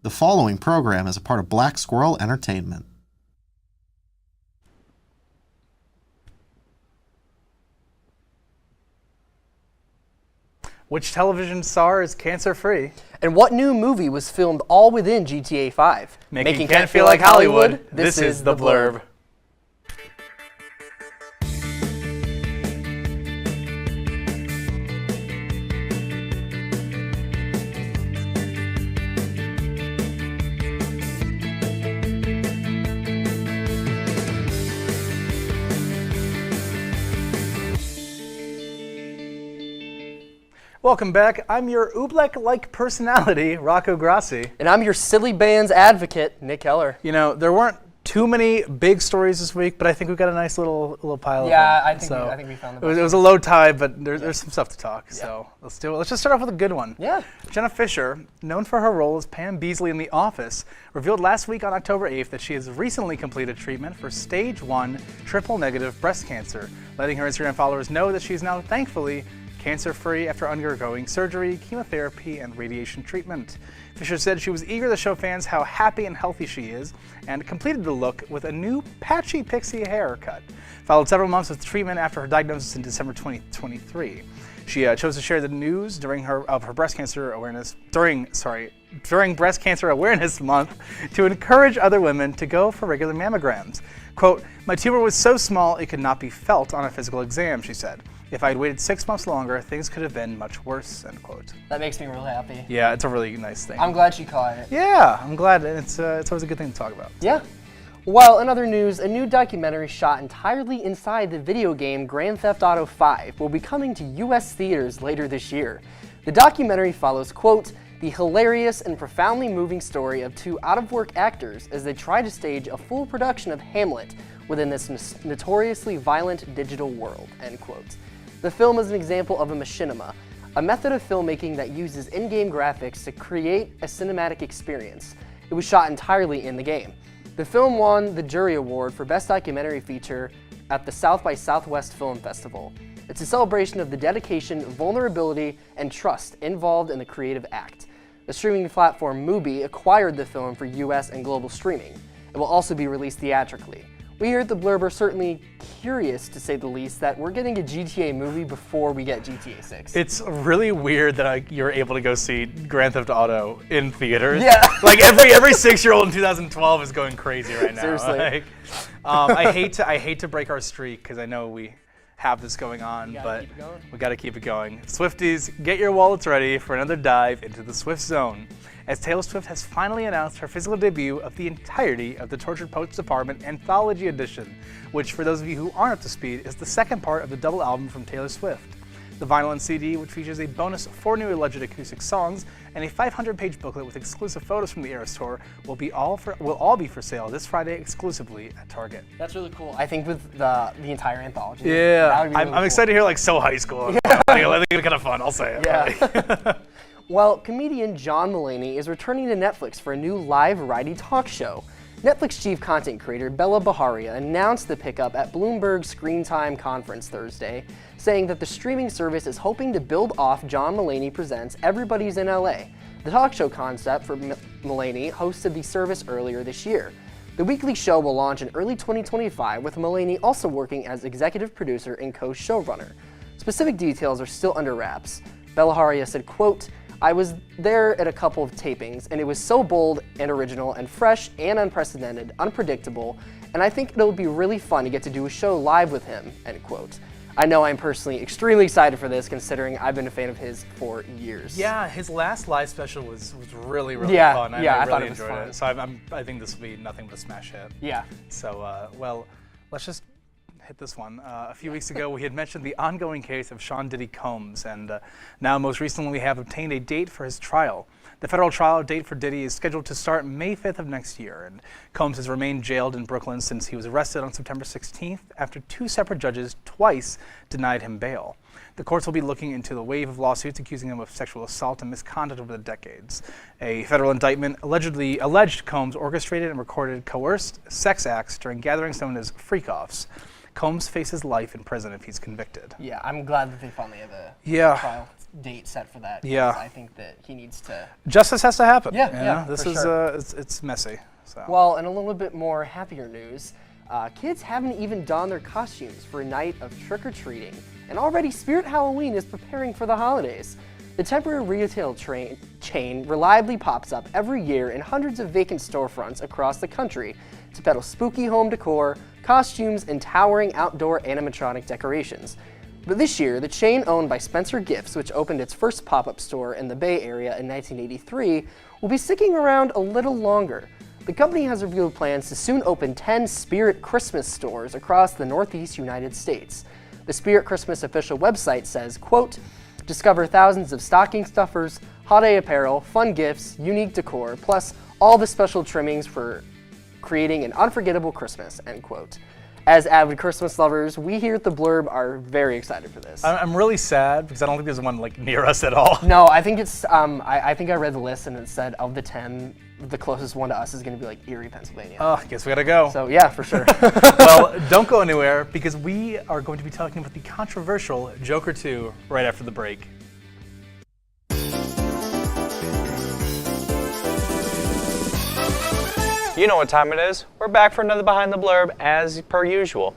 The following program is a part of Black Squirrel Entertainment. Which television star is cancer-free? And what new movie was filmed all within GTA 5? Making Can't Feel Like Hollywood, this is The Blurb. Welcome back. I'm your Oobleck-like personality, Rocco Grassi. And I'm your silly band's advocate, Nick Heller. You know, there weren't too many big stories this week, but I think we've got a nice little pile of them. Yeah, I think we found the best. It was a low tide, but there's some stuff to talk, so let's do it. Let's just start off with a good one. Yeah. Jenna Fisher, known for her role as Pam Beasley in The Office, revealed last week on October 8th that she has recently completed treatment for stage 1 triple-negative breast cancer, letting her Instagram followers know that she is now, thankfully, cancer-free after undergoing surgery, chemotherapy, and radiation treatment. Fisher said she was eager to show fans how happy and healthy she is, and completed the look with a new patchy pixie haircut. Followed several months of treatment after her diagnosis in December 2023. She chose to share the news during Breast Cancer Awareness Month to encourage other women to go for regular mammograms. Quote, "My tumor was so small it could not be felt on a physical exam," she said. "If I had waited 6 months longer, things could have been much worse," end quote. That makes me really happy. Yeah, it's a really nice thing. I'm glad she caught it. Yeah, I'm glad. It's always a good thing to talk about. Yeah. Well, in other news, a new documentary shot entirely inside the video game Grand Theft Auto 5 will be coming to U.S. theaters later this year. The documentary follows, quote, "the hilarious and profoundly moving story of two out-of-work actors as they try to stage a full production of Hamlet within this notoriously violent digital world," end quote. The film is an example of a machinima, a method of filmmaking that uses in-game graphics to create a cinematic experience. It was shot entirely in the game. The film won the Jury Award for Best Documentary Feature at the South by Southwest Film Festival. It's a celebration of the dedication, vulnerability, and trust involved in the creative act. The streaming platform Mubi acquired the film for US and global streaming. It will also be released theatrically. We here at The Blurb are certainly curious, to say the least, that we're getting a GTA movie before we get GTA 6. It's really weird that you're able to go see Grand Theft Auto in theaters. Yeah. Like every 6-year-old in 2012 is going crazy right now. Seriously. Like, I hate to break our streak because I know we have this going on, but we got to keep it going. Swifties, get your wallets ready for another dive into the Swift Zone, as Taylor Swift has finally announced her physical debut of the entirety of the Tortured Poets Department Anthology Edition, which, for those of you who aren't up to speed, is the second part of the double album from Taylor Swift. The vinyl and CD, which features a bonus 4 new alleged acoustic songs and a 500-page booklet with exclusive photos from the Eras Tour, will all be for sale this Friday exclusively at Target. That's really cool. I think with the entire anthology. Yeah, that would be really I'm cool. excited to hear like So High School. Yeah. I think it's kind of fun. I'll say it. Yeah. Well, comedian John Mulaney is returning to Netflix for a new live variety talk show. Netflix chief content creator Bella Baharia announced the pickup at Bloomberg's Screen Time conference Thursday, saying that the streaming service is hoping to build off John Mulaney Presents Everybody's in LA. The talk show concept for Mulaney hosted the service earlier this year. The weekly show will launch in early 2025, with Mulaney also working as executive producer and co-showrunner. Specific details are still under wraps. Bella Baharia said, quote, "I was there at a couple of tapings, and it was so bold and original and fresh and unprecedented, unpredictable, and I think it'll be really fun to get to do a show live with him," end quote. I know I'm personally extremely excited for this, considering I've been a fan of his for years. Yeah, his last live special was really fun. I I thought really it was enjoyed fun. it. So I think this will be nothing but a smash hit. Yeah. So, well, let's just hit this one. A few weeks ago, we had mentioned the ongoing case of Sean Diddy Combs, and now most recently we have obtained a date for his trial. The federal trial date for Diddy is scheduled to start May 5th of next year, and Combs has remained jailed in Brooklyn since he was arrested on September 16th after 2 separate judges twice denied him bail. The courts will be looking into the wave of lawsuits accusing him of sexual assault and misconduct over the decades. A federal indictment alleged Combs orchestrated and recorded coerced sex acts during gatherings known as freak-offs. Combs faces life in prison if he's convicted. Yeah, I'm glad that they finally have a trial. date set for that. Yeah. I think that he needs to. Justice has to happen. Yeah, you yeah, know? This for is sure. it's messy. So. Well, and a little bit more happier news. Kids haven't even donned their costumes for a night of trick-or-treating, and already Spirit Halloween is preparing for the holidays. The temporary retail chain reliably pops up every year in hundreds of vacant storefronts across the country to peddle spooky home decor, costumes, and towering outdoor animatronic decorations. But this year, the chain owned by Spencer Gifts, which opened its first pop-up store in the Bay Area in 1983, will be sticking around a little longer. The company has revealed plans to soon open 10 Spirit Christmas stores across the Northeast United States. The Spirit Christmas official website says, quote, "Discover thousands of stocking stuffers, holiday apparel, fun gifts, unique decor, plus all the special trimmings for creating an unforgettable Christmas," end quote. As avid Christmas lovers, we here at the Blurb are very excited for this. I'm really sad because I don't think there's one like near us at all. No, I think it's, I think I read the list and it said of the 10, the closest one to us is going to be like Erie, Pennsylvania. Oh, I guess we gotta go. So yeah, for sure. Well, don't go anywhere because we are going to be talking about the controversial Joker 2 right after the break. You know what time it is. We're back for another Behind the Blurb as per usual.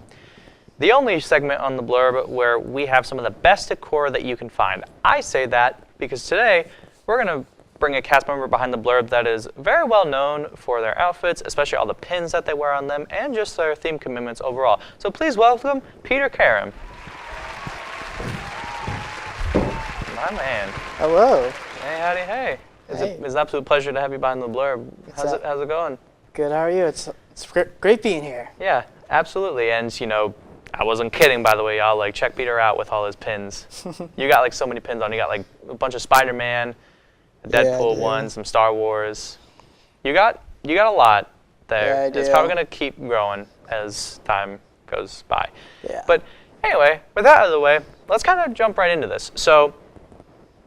The only segment on the Blurb where we have some of the best decor that you can find. I say that because today we're going to bring a cast member behind the Blurb that is very well known for their outfits, especially all the pins that they wear on them, and just their theme commitments overall. So please welcome Peter Karam. My man. Hello. Hey, howdy, hey. Hey. It's an absolute pleasure to have you behind the Blurb. How's it going? Good. How are you? It's great being here. Yeah, absolutely. And you know, I wasn't kidding, by the way, y'all. Like, check Peter out with all his pins. You got like so many pins on. You got like a bunch of Spider-Man, a Deadpool one, some Star Wars. You got a lot there. Yeah, I do. It's probably gonna keep growing as time goes by. Yeah. But anyway, with that out of the way, let's kind of jump right into this. So,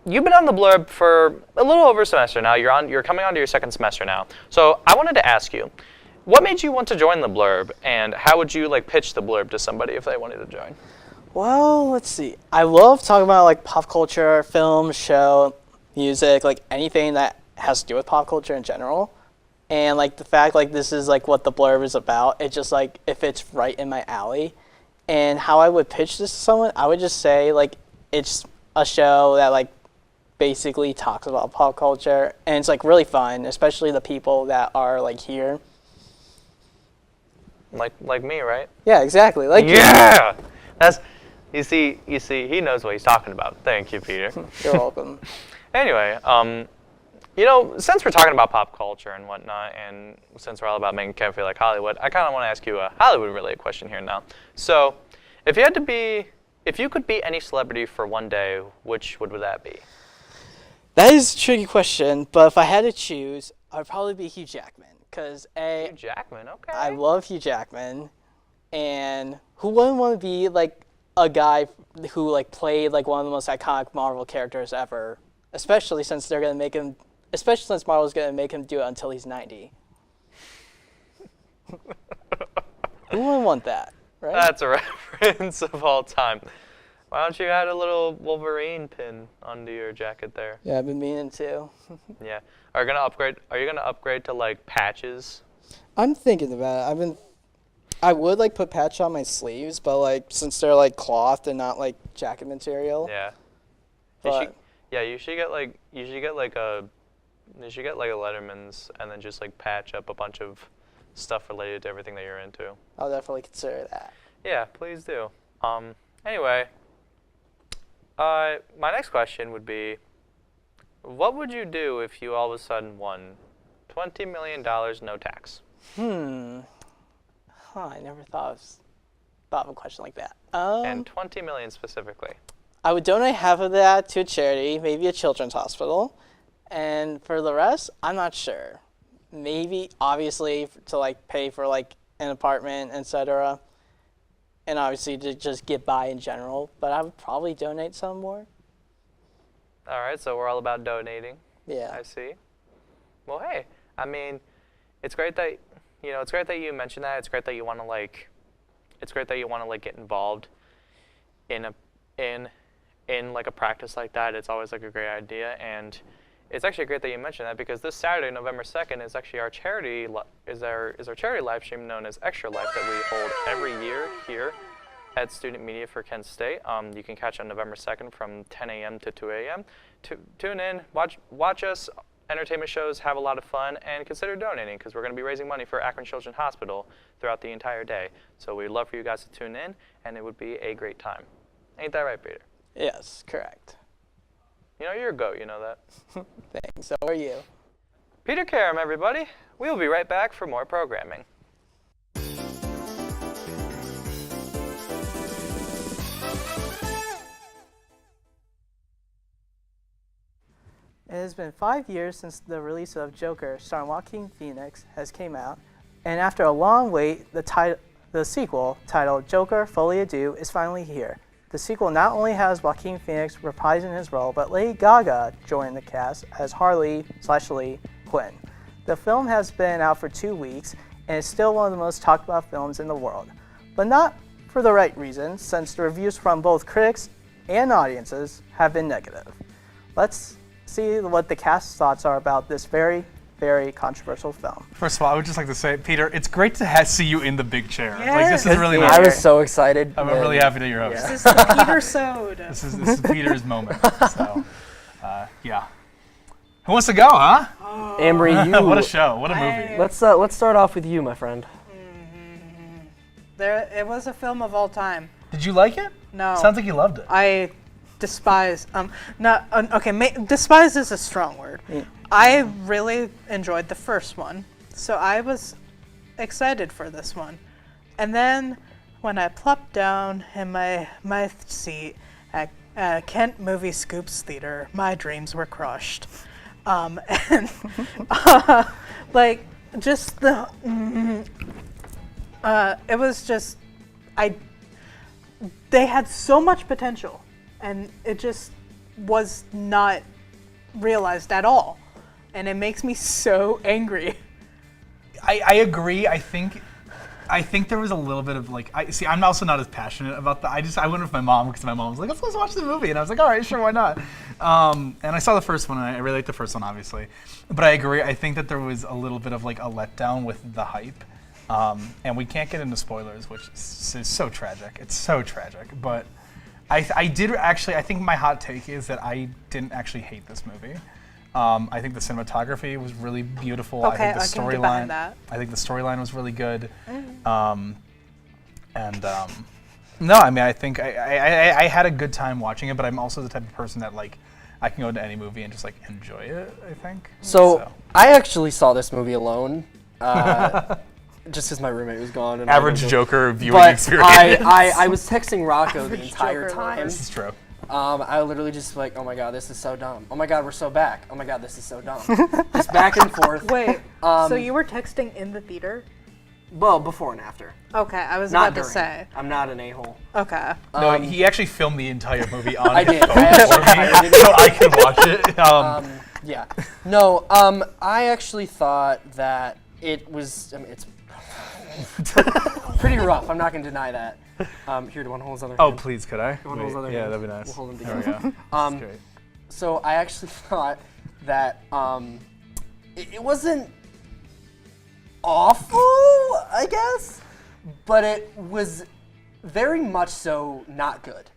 you've been on the Blurb for a little over a semester now. You're coming onto your second semester now. So I wanted to ask you, what made you want to join the Blurb, and how would you like pitch the Blurb to somebody if they wanted to join? Well, let's see. I love talking about like pop culture, film, show, music, like anything that has to do with pop culture in general. And like the fact like this is like what the Blurb is about, it just like it fits right in my alley. And how I would pitch this to someone, I would just say like it's a show that like basically talks about pop culture, and it's like really fun, especially the people that are like here. Like me, right? Yeah, exactly. Like Yeah, that's you see, he knows what he's talking about. Thank you, Peter. You're welcome. Anyway, you know, since we're talking about pop culture and whatnot, and since we're all about making Kevin feel like Hollywood, I kind of want to ask you a Hollywood-related question here now. So, if you could be any celebrity for one day, which would that be? That is a tricky question, but if I had to choose, I'd probably be Hugh Jackman, because Hugh Jackman, okay. I love Hugh Jackman, and who wouldn't want to be like a guy who like played like one of the most iconic Marvel characters ever, especially since Marvel's gonna make him do it until he's 90. Who wouldn't want that, right? That's a reference of all time. Why don't you add a little Wolverine pin onto your jacket there? Yeah, I've been meaning to. Yeah. Are you gonna upgrade to like patches? I'm thinking about it. I would like put patch on my sleeves, but like since they're like cloth and not like jacket material. Yeah. But You should get like a Letterman's and then just like patch up a bunch of stuff related to everything that you're into. I'll definitely consider that. Yeah, please do. Anyway, my next question would be, what would you do if you all of a sudden won $20 million no tax? I never thought of a question like that. And 20 million specifically. I would donate half of that to a charity, maybe a children's hospital, and for the rest, I'm not sure. Maybe, obviously, to like pay for like an apartment, etc., and obviously to just get by in general. But I would probably donate some more. All right, so we're all about donating. Yeah. I see. Well, hey, I mean, it's great that you mentioned that. It's great that you want to like get involved in in like a practice like that, it's always like a great idea. And it's actually great that you mentioned that, because this Saturday, November 2nd, is actually our charity charity live stream known as Extra Life that we hold every year here at Student Media for Kent State. You can catch on November 2nd from 10 a.m. to 2 a.m. Tune in, watch us, entertainment shows, have a lot of fun, and consider donating, because we're going to be raising money for Akron Children's Hospital throughout the entire day. So we'd love for you guys to tune in, and it would be a great time. Ain't that right, Peter? Yes, correct. You know, you're a goat, you know that. Thanks. So are you. Peter Karam, everybody. We will be right back for more programming. It has been 5 years since the release of Joker, starring Joaquin Phoenix, has came out, and after a long wait, the sequel, titled Joker: Folie à Deux, is finally here. The sequel not only has Joaquin Phoenix reprising his role, but Lady Gaga joined the cast as Harley/Lee Quinn. The film has been out for 2 weeks, and is still one of the most talked about films in the world, but not for the right reasons, since the reviews from both critics and audiences have been negative. Let's see what the cast's thoughts are about this very, very controversial film. First of all, I would just like to say, Peter, it's great to see you in the big chair. Like, this is really nice. I was so excited. I'm really happy that you're host. Yeah. This is the Peter Sode. This is Peter's moment. So, yeah. Who wants to go, huh? Amory, you. What a show! What a movie! Let's start off with you, my friend. It was a film of all time. Did you like it? No. Sounds like you loved it. I despise. Despise is a strong word. I really enjoyed the first one, so I was excited for this one. And then when I plopped down in my seat at Kent Movie Scoops Theater, my dreams were crushed. And like just the it was just they had so much potential, and it just was not realized at all, and it makes me so angry. I agree. I think there was a little bit of like, I'm also not as passionate about that. I went with my mom, because my mom was like, let's watch the movie, and I was like, all right, sure, why not? And I saw the first one, and I really liked the first one, obviously. But I agree. I think that there was a little bit of like a letdown with the hype. And we can't get into spoilers, which is so tragic. It's so tragic. But I think my hot take is that I didn't actually hate this movie. I think the cinematography was really beautiful. Okay, I think the I can get behind that. I think the storyline was really good. No, I mean, I think I had a good time watching it, but I'm also the type of person that like I can go into any movie and just like enjoy it, I think. So I actually saw this movie alone. Just because my roommate was gone. And Average Joker viewing but experience. I was texting Rocco the entire Joker time. This is true. I literally just like, oh my god, this is so dumb. Oh my god, we're so back. Oh my god, this is so dumb. Just back and forth. Wait, so you were texting in the theater? Well, before and after. Okay, I was Not about to during. say. I'm not an a-hole. Okay. No, he actually filmed the entire movie on I his did. phone I for actually me, hired it. so I could watch it. Yeah. No, I actually thought that it was, it's pretty rough. I'm not going to deny that. Here, do you want to hold his other Oh, hand? please, could I? You want to hold his other Yeah, hand? that'd be nice. We'll hold them There we together. go. This is great. So I actually thought that it wasn't awful, I guess, but it was very much so not good.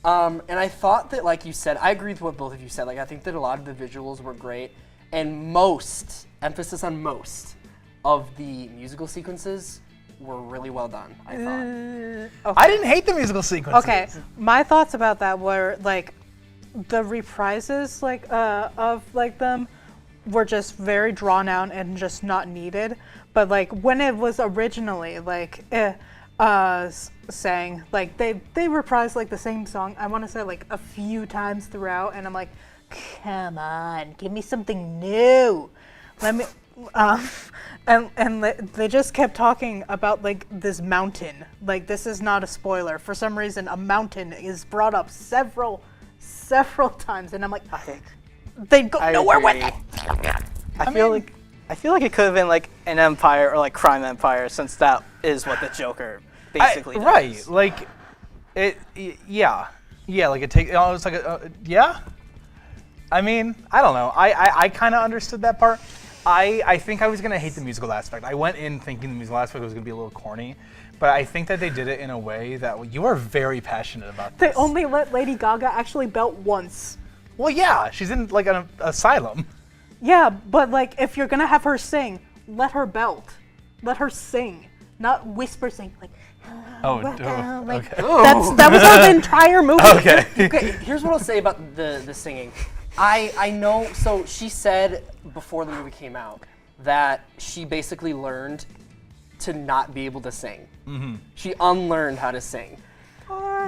And I thought that, like you said, I agree with what both of you said. Like, I think that a lot of the visuals were great, and most, emphasis on most, of the musical sequences were really well done, I thought. I didn't hate the musical sequences. Okay, my thoughts about that were like the reprises of like them were just very drawn out and just not needed. But like when it was originally like sang, like they reprised like the same song, I want to say like a few times throughout, and I'm like, come on, give me something new. Let me and they just kept talking about like this mountain. Like, this is not a spoiler. For some reason, a mountain is brought up several times, and I'm like, they go nowhere with it. I feel like it could have been like an empire or like crime empire, since that is what the Joker basically does. Right, like, yeah. Yeah, like it's like yeah. I mean, I don't know. I kind of understood that part. I think I was gonna hate the musical aspect. I went in thinking the musical aspect was gonna be a little corny, but I think that they did it in a way that you are very passionate about. They This. only let Lady Gaga actually belt once. Well, yeah, she's in like an asylum. Yeah, but like if you're gonna have her sing, let her belt. Let her sing, not whisper sing like. Like, okay. that was her entire movie. Okay. Okay, here's what I'll say about the singing. I know, so she said before the movie came out that she basically learned to not be able to sing. Mm-hmm. She unlearned how to sing.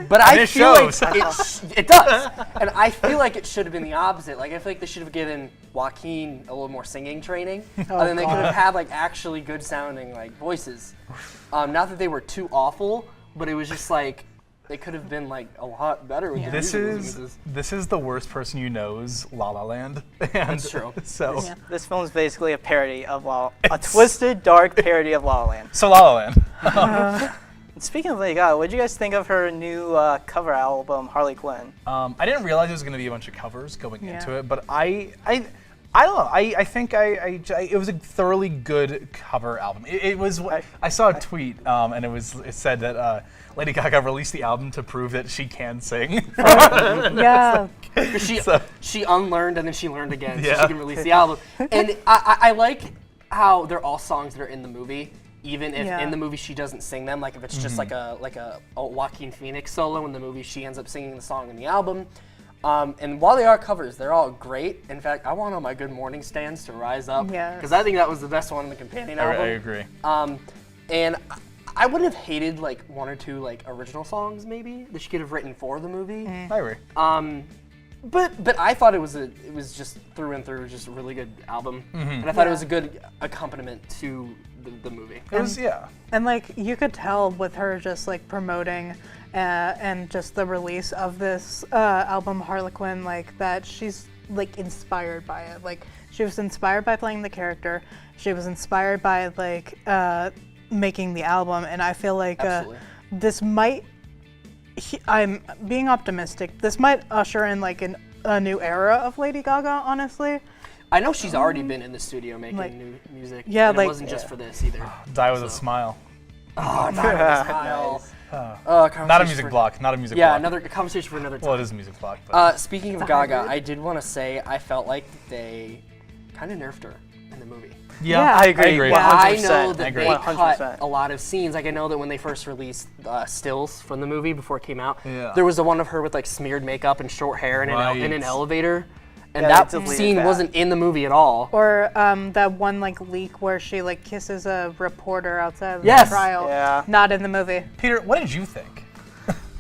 But I it feel shows. like it does. And I feel like it should have been the opposite. Like, I feel like they should have given Joaquin a little more singing training. And then they could have had, like, actually good sounding, like, voices. Not that they were too awful, but it was just like, they could have been, like, a lot better with the This is the worst person you know's La La Land. And That's true. So This film is basically a parody of a twisted, dark parody of La La Land. La La Land. Speaking of Lady Gaga, what did you guys think of her new cover album, Harley Quinn? I didn't realize there was going to be a bunch of covers going Yeah. into it, but I don't know. I think it was a thoroughly good cover album. It was. I saw a tweet, and it said that Lady Gaga released the album to prove that she can sing. Yeah. She unlearned and then she learned again, so Yeah. she can release the album. And I like how they're all songs that are in the movie, even if Yeah. in the movie she doesn't sing them. Like if it's just like a Joaquin Phoenix solo in the movie, she ends up singing the song in the album. And while they are covers, they're all great. In fact, I want all my Good Morning stands to rise up Yes. because I think that was the best one in the companion album. I agree. And I would have hated like one or two like original songs maybe that she could have written for the movie. I agree. But I thought it was just through and through just a really good album, and I thought it was a good accompaniment to the movie. It was And like you could tell with her just like promoting and just the release of this album Harlequin, like that she's like inspired by it. Like she was inspired by playing the character. She was inspired by like making the album, and I feel like this might. I'm being optimistic. This might usher in like a new era of Lady Gaga, honestly. I know she's already been in the studio making like- new music. yeah, and like- it wasn't just for this either. Die with a Smile. Oh, not a smile. Not a music block. Not a music Yeah, block. another conversation for another time. Well, it is a music block. But Speaking of a Gaga, hybrid. I did want to say I felt like they kind of nerfed her in the movie. Yeah. I agree. Yeah. I 100%. know that agree. they 100%. cut a lot of scenes. Like I know that when they first released stills from the movie before it came out, Yeah. there was the one of her with like smeared makeup and short hair in in an Right. elevator, and Yeah, that they deleted scene that. wasn't in the movie at all. Or that one like leak where she like kisses a reporter outside of Yes. the trial. Yeah. Not in the movie. Peter, what did you think?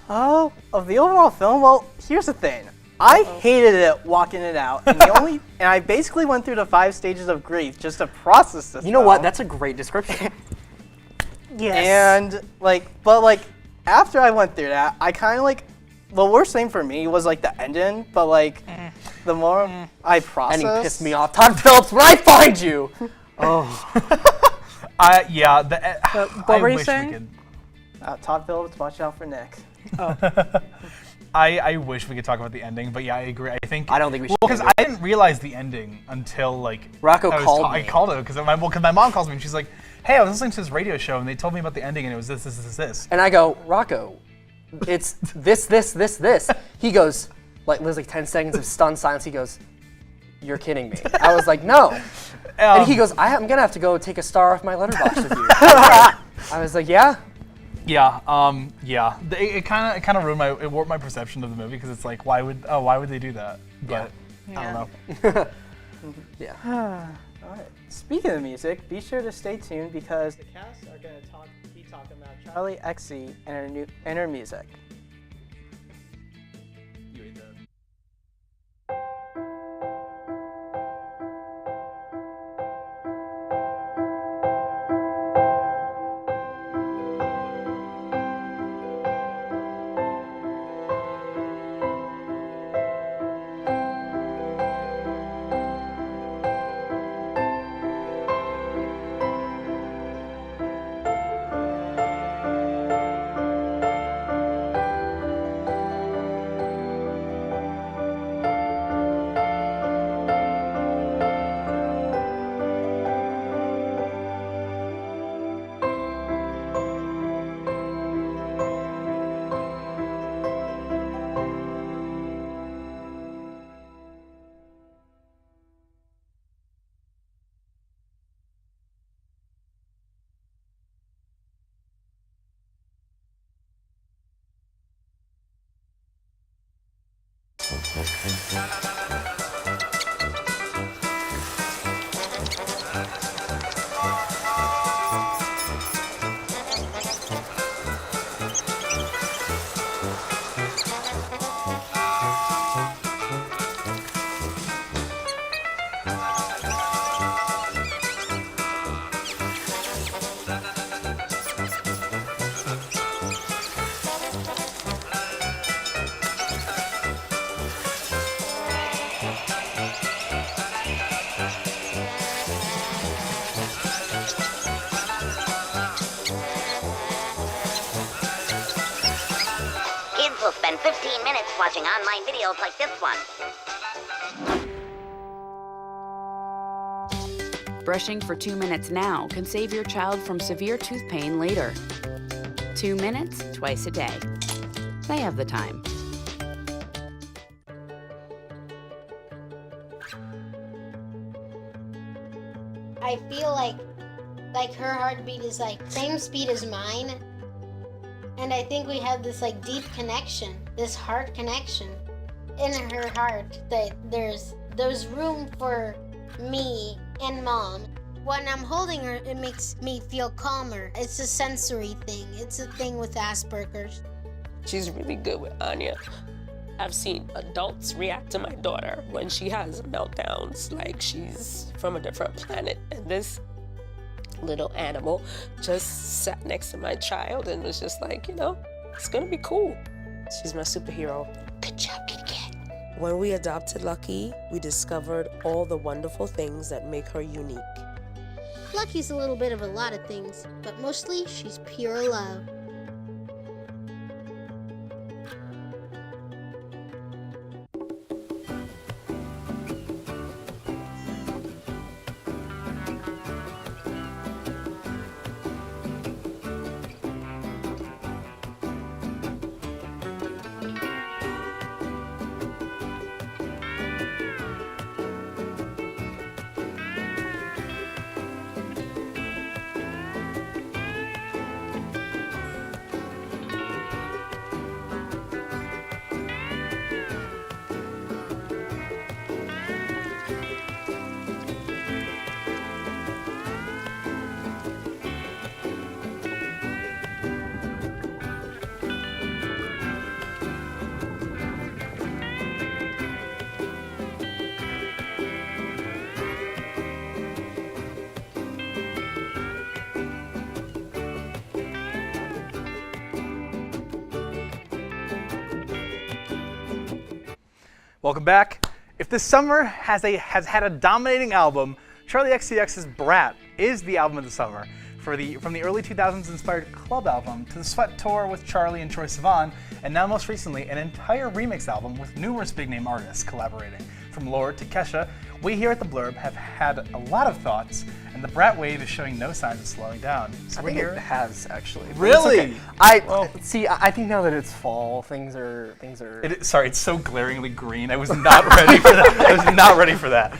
Oh, of the overall film, well, here's the thing. I hated it walking it out, and I basically went through the 5 stages of grief just to process this. You know what? film. That's a great description. Yes. And but after I went through that, I kind of the worst thing for me was like the ending, but the more I processed, And he pissed me off. Todd Phillips, when I find you. Yeah. what were you wish we saying? could- Todd Phillips, watch out for Nick. I wish we could talk about the ending, but yeah, I agree. I think I don't think we should. Well, because I didn't realize the ending until Rocco I was called I me. called her because my mom calls me and she's like, "Hey, I was listening to this radio show and they told me about the ending and it was this." And I go, Rocco, it's this. He goes, there's like 10 seconds of stunned silence. He goes, "You're kidding me." I was like, "No." And he goes, I'm gonna have to go take a star off my letterbox with you. I was like, "Yeah." Yeah, yeah. It kind of ruined warped my perception of the movie because it's like, why would they do that? But I don't know. Yeah. All right. Speaking of music, be sure to stay tuned because the cast are going to be talking about Charlie XC and her music. Kids will spend 15 minutes watching online videos like this one. Brushing for 2 minutes now can save your child from severe tooth pain later. 2 minutes, twice a day. They have the time. I feel like her heartbeat is like same speed as mine. And I think we have this like deep connection, this heart connection in her heart that there's room for me and mom. When I'm holding her, it makes me feel calmer. It's a sensory thing. It's a thing with Asperger's. She's really good with Anya. I've seen adults react to my daughter when she has meltdowns like she's from a different planet. And this little animal just sat next to my child and was just like, you know, it's gonna be cool. She's my superhero. Good job, Kitty Cat. When we adopted Lucky, we discovered all the wonderful things that make her unique. Lucky's a little bit of a lot of things, but mostly she's pure love. Welcome back. If this summer has had a dominating album, Charlie XCX's Brat is the album of the summer. From the early 2000s inspired club album to the Sweat Tour with Charlie and Troye Sivan, and now most recently an entire remix album with numerous big name artists collaborating. From Lorde to Kesha, we here at the Blurb have had a lot of thoughts, and the Brat wave is showing no signs of slowing down. So I we're think here. it has actually. but Really? it's okay. I think now that it's fall, things are. Sorry, it's so glaringly green. I was not ready for that. I was not ready for that.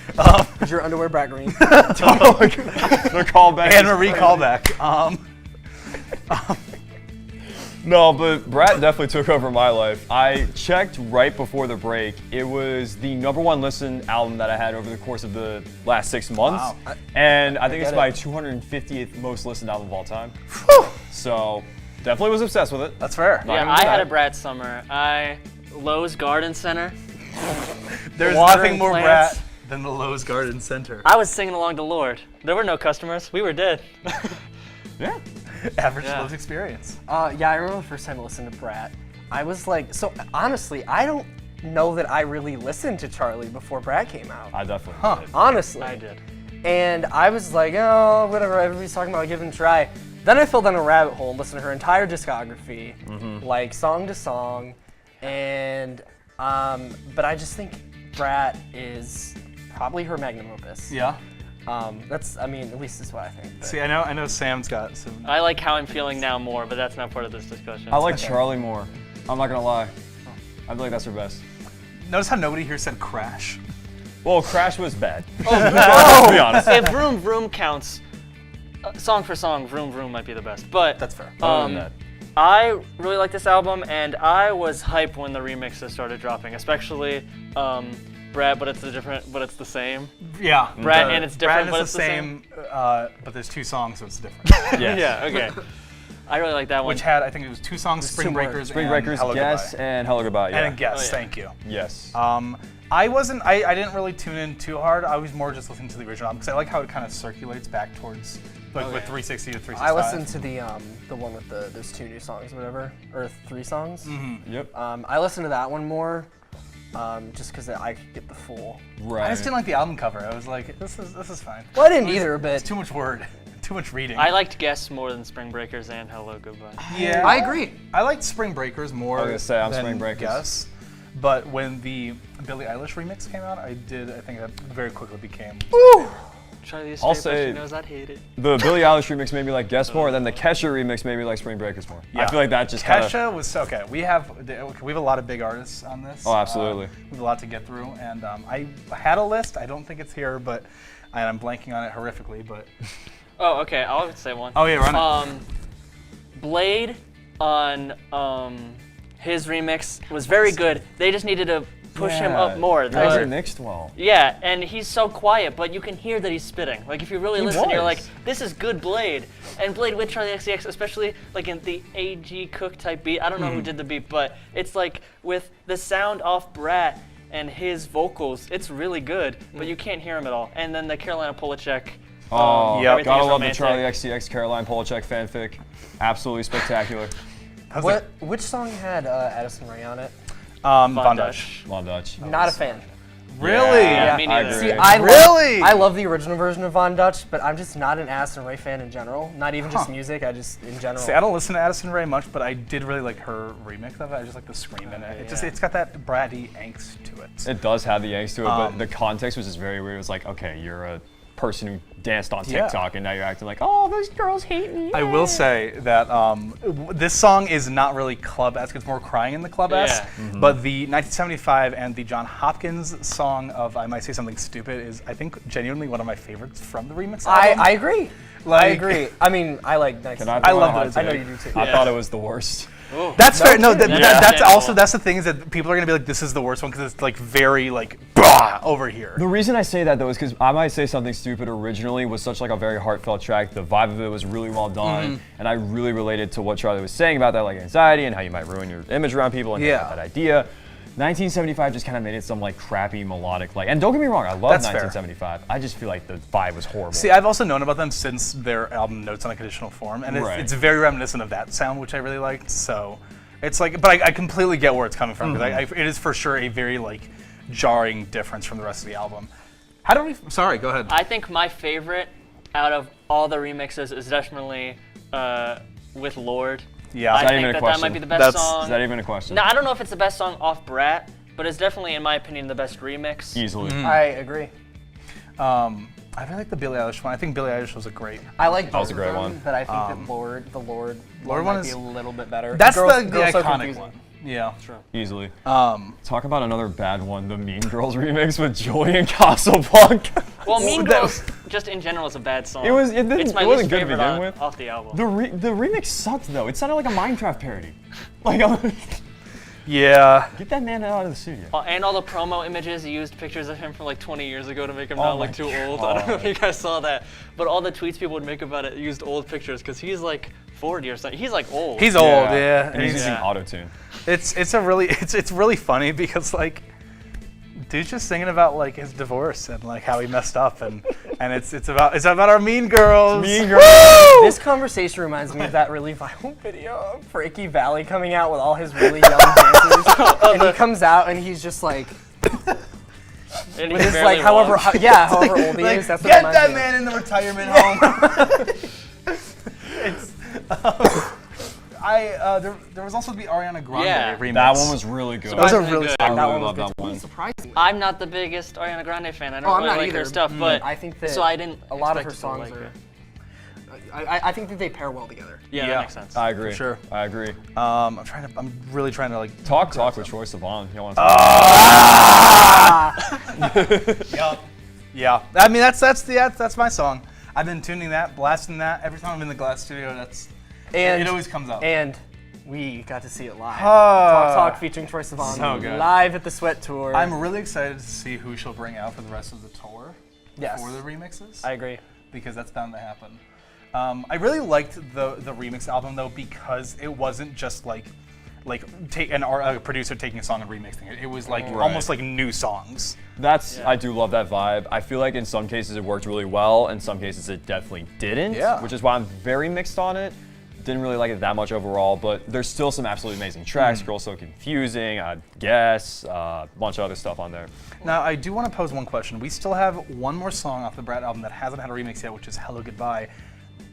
Is your underwear brat green? The callback. Anne Marie callback. No, but Brat definitely took over my life. I checked right before the break. It was the #1 listened album that I had over the course of the last 6 months. Wow. And I think it's get my it. 250th most listened album of all time. So definitely was obsessed with it. That's fair. Not Yeah, gonna I had deny a it. Brat summer. Lowe's Garden Center. There's Watering nothing more plants. Brat than the Lowe's Garden Center. I was singing along to Lorde. There were no customers. We were dead. Yeah. Average Yeah. Lowe's experience. Yeah, I remember the first time I listened to Brat. I was like, so honestly, I don't know that I really listened to Charlie before Brat came out. I definitely did. Honestly. I did. And I was like, oh, whatever, everybody's talking about giving it a try. Then I fell down a rabbit hole and listened to her entire discography, like song to song. And, but I just think Brat is probably her magnum opus. Yeah. At least that's what I think. but- See, I know Sam's got some. I like How I'm Feeling Now more, but that's not part of this discussion. I like Charlie more. I'm not gonna lie. I feel like that's her best. Notice how nobody here said Crash. Well, Crash was bad. Oh, to be honest. If Vroom Vroom counts, song for song, Vroom Vroom might be the best. But That's fair. Other than that. I really like this album, and I was hyped when the remixes started dropping, especially Brad, but it's the same. Yeah. Brad, and it's different, Brad but is it's the the same. But there's 2 songs, so it's different. Yes. Yeah, okay. I really like that one. Which had, I think it was 2 songs, Spring Breakers, Spring and Breakers, Hello Guess, Goodbye. and Hello Goodbye. Yeah. And Guess, Oh, yeah. thank you. Yes. I didn't really tune in too hard. I was more just listening to the original album because I like how it kind of circulates back towards, like with 360 to 365. I listened to the one with there's 2 new songs or whatever, or 3 songs. Yep. I listened to that one more, just because I could get the full. Right. I just didn't like the album cover. I was like, this is fine. Well, I didn't either, but It's too much word, too much reading. I liked Guess more than Spring Breakers and Hello Goodbye. Yeah, I agree. I liked Spring Breakers more. I was gonna say, I'm than Spring Breakers. Guess. But when the Billie Eilish remix came out, I think that very quickly became. Charlie I'll the Straight say- She knows I'd hate it. The Billie Eilish remix made me like Guess more, and then the Kesha remix made me like Spring Breakers more. I feel like that just kind of. Kesha was okay. We have a lot of big artists on this. Oh, absolutely. We have a lot to get through, and I had a list. I don't think it's here, but and I'm blanking on it horrifically. But Oh, okay. I'll say one. oh yeah, run it. Blade on his remix was very good. They just needed to push him up more. That was mixed well. Yeah, and he's so quiet, but you can hear that he's spitting. Like if you really listen, you're was. like, this is good Blade. And Blade with Charlie XCX, especially like in the A.G. Cook type beat. I don't know who did the beat, but it's like with the sound off Brat and his vocals, it's really good, but you can't hear him at all. And then the Carolina Polachek. Oh, yeah, Everything gotta is love Romantic. the Charlie XCX Caroline Polachek fanfic. Absolutely spectacular. Which song had Addison Rae on it? Von Dutch. Von Dutch. Not a fan. Really? Yeah, me I neither. agree. See, I Really? I love the original version of Von Dutch, but I'm just not an Addison Rae fan in general. Not even just music, I just in general. See, I don't listen to Addison Rae much, but I did really like her remix of it. I just like the scream in it. It's got that bratty angst to it. It does have the angst to it, but the context was just very weird. It was like, okay, you're a person who danced on Yeah. TikTok, and now you're acting like, oh, those girls hate me. I will say that this song is not really club-esque. It's more crying in the club-esque. Yeah. But the 1975 and the John Hopkins song of I Might Say Something Stupid is, I think, genuinely one of my favorites from the remix album. I agree. I Like- agree. I mean, I like Nice. Can I I throw in a love hot those. take? I know you do too. I thought it was the worst. That's fair. No, that's understandable. also the thing is that people are gonna be like, this is the worst one because it's like very like bah over here. The reason I say that though is because I Might Say Something Stupid originally was such like a very heartfelt track. The vibe of it was really well done, and I really related to what Charlie was saying about that like anxiety and how you might ruin your image around people and Yeah. that idea. 1975 just kind of made it some like crappy melodic like, and don't get me wrong, I love That's fair. 1975. I just feel like the vibe was horrible. See, I've also known about them since their album Notes on a Conditional Form, and Right. it's very reminiscent of that sound, which I really liked. So it's like, but I completely get where it's coming from because it is for sure a very like jarring difference from the rest of the album. How do we? Sorry, go ahead. I think my favorite out of all the remixes is definitely with Lord. Yeah. I that think even a that question? might be the best That's- song. Is that even a question? No, I don't know if it's the best song off Brat, but it's definitely, in my opinion, the best remix. Easily. I agree. I really like the Billie Eilish one. I think Billie Eilish was a great. I like That was a both of great them, one. but I think that the Lord one might is- be a little bit better. That's Girls- the Girls So iconic Confusing. one. Yeah. Easily. Talk about another bad one, the Mean Girls remix with Julian Casablanca. Well, Mean Girls, just in general, is a bad song. It wasn't it's my good least to favorite begin with. off the album. The remix sucked though. It sounded like a Minecraft parody. Like, Yeah. get that man out of the studio. And all the promo images used pictures of him from like 20 years ago to make him Oh not my look too old. I don't know if you guys saw that, but all the tweets people would make about it used old pictures because he's like 40 or something. He's like old. He's old, yeah. And he's using Yeah. autotune. It's really funny because like dude's just singing about like his divorce and like how he messed up and it's about our Mean Girls. Mean Girls. This conversation reminds me of that really violent video of Frankie Valli coming out with all his really young dancers, and he comes out and he's just like, And with he his barely like, however, walks. however old he Like, is. That's what get reminds that me of. man in the retirement home. There was also the Ariana Grande Yeah. remix. That one was really good. That was a Surprisingly really good. I good really one was love good. that one. Surprising. I'm not the biggest Ariana Grande fan. I don't Oh, I'm really not like either. her stuff, but I think that so I didn't. a lot of her expect to songs like are. it. I think that they pair well together. Yeah, Yeah. that makes sense. I agree. For sure. I agree. I'm really trying to like Talk with Troye Sivan. You want to talk? Yeah. I mean that's my song. I've been tuning that, blasting that every time I'm in the Glass studio. It always comes up. And We got to see it live. Ah. Talk featuring Troye Sivan So good. live at the Sweat Tour. I'm really excited to see who she'll bring out for the rest of the tour. Yes. For the remixes. I agree. Because that's bound to happen. I really liked the remix album though because it wasn't just like a producer taking a song and remixing it. It was like almost like new songs. I do love that vibe. I feel like in some cases it worked really well, in some cases it definitely didn't, which is why I'm very mixed on it. Didn't really like it that much overall, but there's still some absolutely amazing tracks. Girl So Confusing, Guess, a bunch of other stuff on there. Now, I do want to pose one question. We still have one more song off the Brat album that hasn't had a remix yet, which is Hello Goodbye.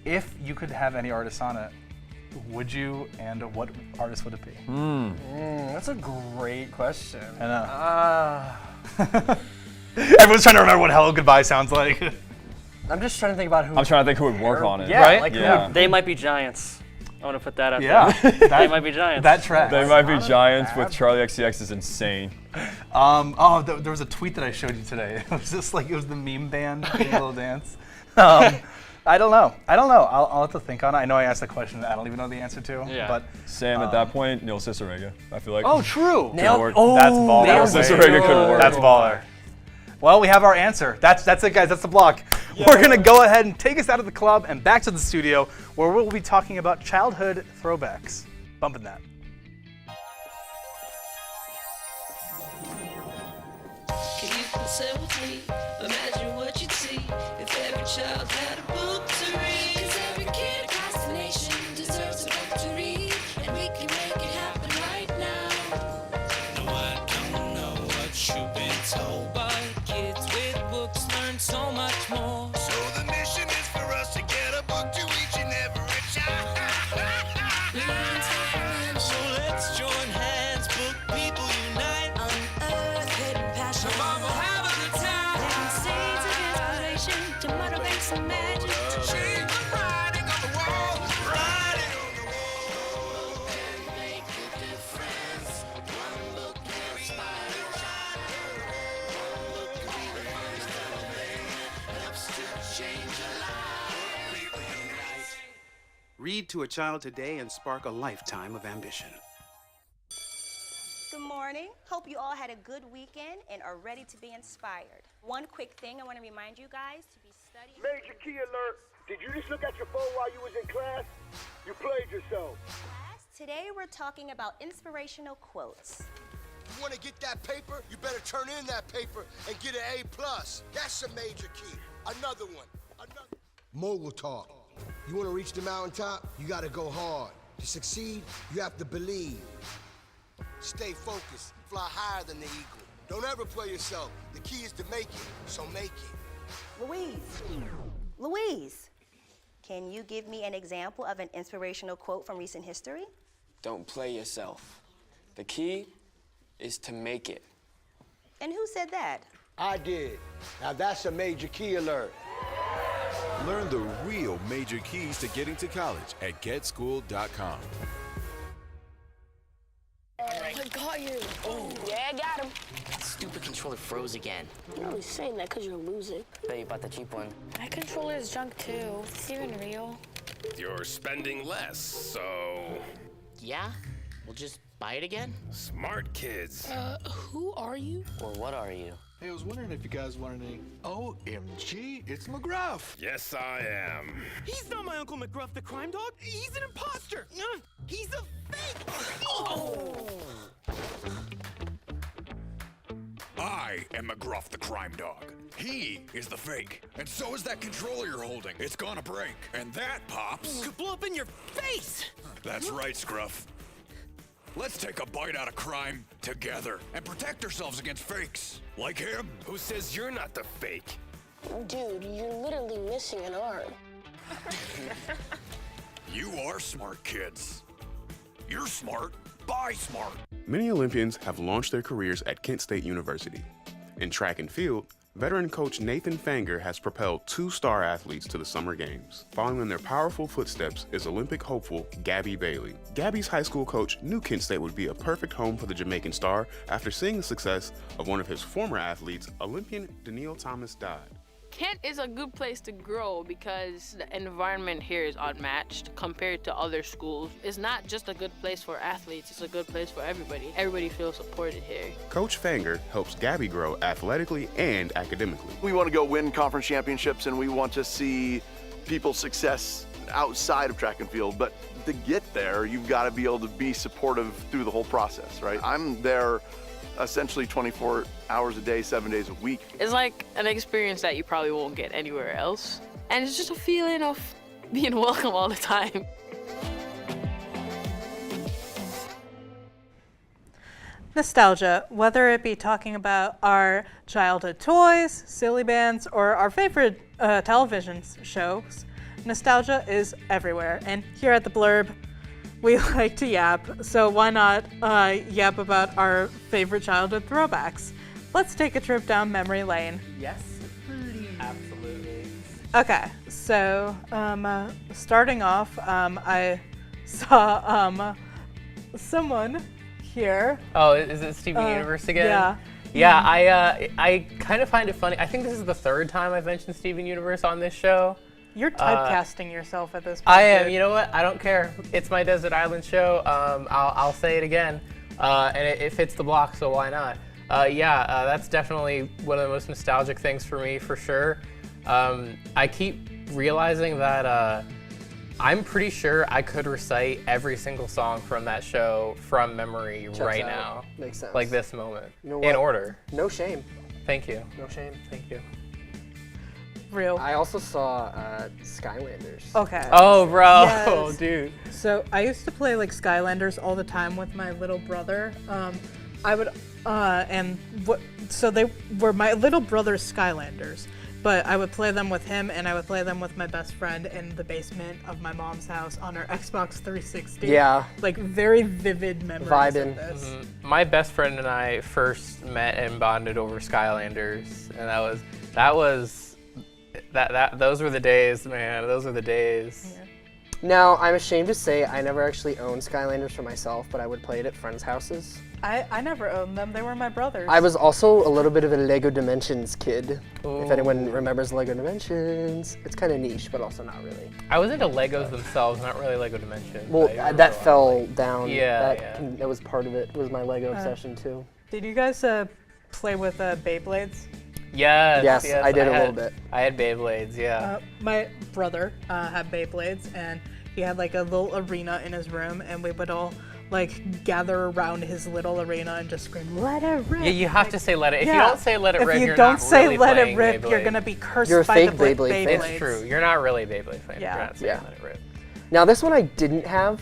If you could have any artist on it, would you, and what artist would it be? That's a great question. I know. Everyone's trying to remember what Hello Goodbye sounds like. I'm just trying to think about who. I'm trying to think who would work on it. Yeah, right? Like They Might Be Giants. I want to put that out there. They Might Be Giants. That track. They Might Be Giants with Charlie XCX is insane. There was a tweet that I showed you today. It was just like, it was the meme band doing a little dance. I don't know. I'll have to think on it. I know I asked a question that I don't even know the answer to. Yeah. But Sam, at that point, Neil Cicerega, I feel like. Oh, true. Could work. That's baller. Neil Cicerega could work. That's baller. Well, we have our answer. That's it, guys. That's the block. Yeah. We're going to go ahead and take us out of the club and back to the studio where we'll be talking about childhood throwbacks. Bumping that. Can you consent with me? Imagine what you'd see if every child had a book to read. 'Cause every kid across the nation deserves a book to read, and we can make it happen right now. No, I don't know what you've been told, but kids with books learn so much more. So the mission is for us to get a book to each and every child. So let's join hands, book people unite, unearth hidden passion. Mama, have a good time. Living seeds of inspiration to motivate some magic. To change the writing on the wall, writing on the wall, and make a difference. One book can inspire a child. One book can be the first thing that helps to change a life. People unite. Read to a child today and spark a lifetime of ambition. Good morning. Hope you all had a good weekend and are ready to be inspired. One quick thing I want to remind you guys to be studying. Major key alert. Did you just look at your phone while you was in class? You played yourself. Class, today we're talking about inspirational quotes. You want to get that paper? You better turn in that paper and get an A+. That's a major key. Another one. Mogul talk. You want to reach the mountaintop? You got to go hard. To succeed, you have to believe. Stay focused. Fly higher than the eagle. Don't ever play yourself. The key is to make it, so make it. Louise, can you give me an example of an inspirational quote from recent history? Don't play yourself. The key is to make it. And who said that? I did. Now that's a major key alert. Learn the real major keys to getting to college at GetSchool.com. I got you. Oh, yeah, I got him. That stupid controller froze again. You're only saying that because you're losing. Bet you bought the cheap one. My controller is junk too. Is this even real? You're spending less, so... Yeah? We'll just buy it again? Smart kids. Who are you? Or what are you? Hey, I was wondering if you guys wanted any... OMG, it's McGruff. Yes, I am. He's not my Uncle McGruff, the crime dog. He's an imposter. He's a fake. Oh. I am McGruff, the crime dog. He is the fake. And so is that controller you're holding. It's gonna break. And that, Pops... could blow up in your face. That's right, Scruff. Let's take a bite out of crime together and protect ourselves against fakes. Like him, who says you're not the fake. Dude, you're literally missing an arm. You are smart kids. You're smart. Buy smart. Many Olympians have launched their careers at Kent State University. In track and field, veteran coach Nathan Fanger has propelled 2 star athletes to the Summer Games. Following in their powerful footsteps is Olympic hopeful Gabby Bailey. Gabby's high school coach knew Kent State would be a perfect home for the Jamaican star after seeing the success of one of his former athletes, Olympian Daniil Thomas Dodd. Kent is a good place to grow because the environment here is unmatched compared to other schools. It's not just a good place for athletes, it's a good place for everybody. Everybody feels supported here. Coach Fanger helps Gabby grow athletically and academically. We want to go win conference championships and we want to see people's success outside of track and field, but to get there, you've got to be able to be supportive through the whole process, right? I'm there essentially 24 hours a day, 7 days a week. It's like an experience that you probably won't get anywhere else. And it's just a feeling of being welcome all the time. Nostalgia, whether it be talking about our childhood toys, silly bands, or our favorite television shows, nostalgia is everywhere. And here at the Blurb, we like to yap, so why not yap about our favorite childhood throwbacks? Let's take a trip down memory lane. Yes, Absolutely. Okay, so starting off, I saw someone here. Oh, is it Steven Universe again? Yeah. Yeah, I kind of find it funny. I think this is the third time I've mentioned Steven Universe on this show. You're typecasting yourself at this point. I am. dude. You know what? I don't care. It's my Desert Island show. I'll say it again, and it fits the block, so why not? That's definitely one of the most nostalgic things for me, for sure. I keep realizing that I'm pretty sure I could recite every single song from that show from memory right now. Makes sense. Like this moment, You know in what? order. No shame. Thank you. No shame. Thank you. Real. I also saw Skylanders. Okay. Oh, bro, Yes. dude. So I used to play like Skylanders all the time with my little brother. I would, so they were my little brother's Skylanders, but I would play them with him and I would play them with my best friend in the basement of my mom's house on our Xbox 360. Yeah. Like very vivid memories Vibing. of this. My best friend and I first met and bonded over Skylanders, and those were the days, man. Those were the days. Yeah. Now, I'm ashamed to say I never actually owned Skylanders for myself, but I would play it at friends' houses. I never owned them. They were my brother's. I was also a little bit of a Lego Dimensions kid. Ooh. If anyone remembers Lego Dimensions, it's kind of niche, but also not really. I was into Legos themselves, not really Lego Dimensions. Well, that fell down. Yeah, That was part of it, was my Lego obsession too. Did you guys play with Beyblades? Yes, Yes, I did a little bit. I had Beyblades, yeah. My brother had Beyblades, and he had like a little arena in his room, and we would all like gather around his little arena and just scream, "Let it rip!" Yeah, you have to say "let it." If you Yeah. don't say "let it rip," if you you're don't not say really "let it playing rip," Beyblade. you're gonna be cursed You're a by fake the Beyblade fan. Beyblades. It's true. You're not really a Beyblade fan. Yeah. You're not saying "let it rip." Now, this one I didn't have.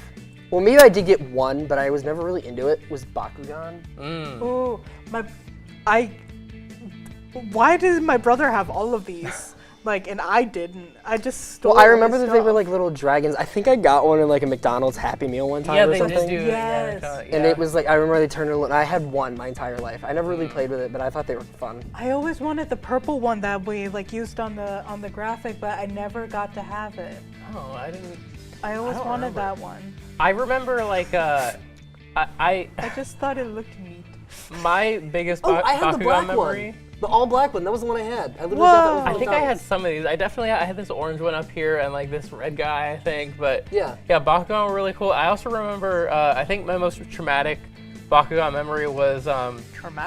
Well, maybe I did get one, but I was never really into it. Was Bakugan. Ooh, why did my brother have all of these? Like, and I didn't. I just stole. Well, I remember his that they were stuff. like little dragons. I think I got one in like a McDonald's Happy Meal one time Yeah, or they something. just do. Yes. And it was like, I remember they turned it. I had one my entire life. I never really played with it, but I thought they were fun. I always wanted the purple one that we like used on the graphic, but I never got to have it. Oh, I didn't. I always don't wanted remember. that one. I remember like I just thought it looked neat. My biggest Oh, I had the Bakugan black memory. one. The all black one. That was the one I had. I literally got that one I from think I had McDonald's. some of these. I had this orange one up here and like this red guy, I think. But Yeah. Bakugan were really cool. I also remember. I think my most traumatic Bakugan memory was